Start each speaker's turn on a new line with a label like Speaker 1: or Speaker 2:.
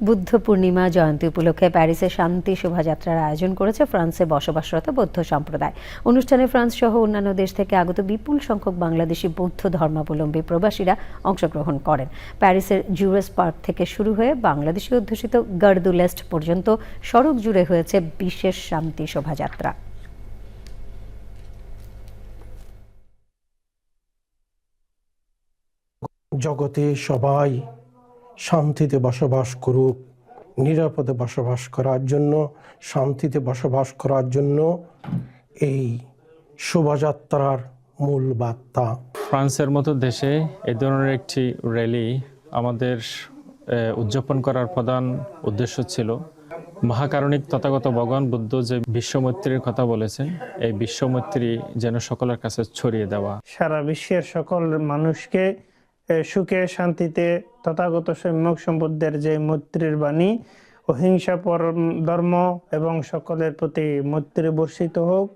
Speaker 1: বুদ্ধ পূর্ণিমা জয়ন্তী উপলক্ষে প্যারিসে শান্তি শোভাযাত্রার আয়োজন করেছে ফ্রান্সে বসবাসরত বৌদ্ধ সম্প্রদায়। অনুষ্ঠানে ফ্রান্স সহ অন্যান্য দেশ থেকে আগত বিপুল সংখ্যক বাংলাদেশি বৌদ্ধ ধর্মাবলম্বী প্রবাসীরা অংশগ্রহণ করেন। প্যারিসের জুরেস পার্ক থেকে শুরু হয়ে বাংলাদেশি অধ্যুষিত গার দু লেস্ট পর্যন্ত সড়ক জুড়ে হয়েছে বিশেষ শান্তি শোভাযাত্রা।
Speaker 2: জগতে সবাই শান্তিতে বসবাস করুক, নিরাপদে বসবাস করার জন্য, শান্তিতে বসবাস করার জন্য এই শোভাযাত্রার মূল বার্তা।
Speaker 3: ফ্রান্সের মতো দেশে এই ধরনের একটি র্যালি আমাদের উদযাপন করার প্রধান উদ্দেশ্য ছিল মহাকারণিক তথাগত ভগবান বুদ্ধ যে বিশ্বমৈত্রীর কথা বলেছেন, এই বিশ্বমৈত্রী যেন সকলের কাছে ছড়িয়ে দেওয়া।
Speaker 4: সারা বিশ্বের সকল মানুষকে সুখে শান্তিতে তথাগত সম্যক সম্বুদ্ধের যে মৈত্রীর বাণী, অহিংসা পরম ধর্ম এবং সকলের প্রতি মৈত্রী বর্ষিত হোক।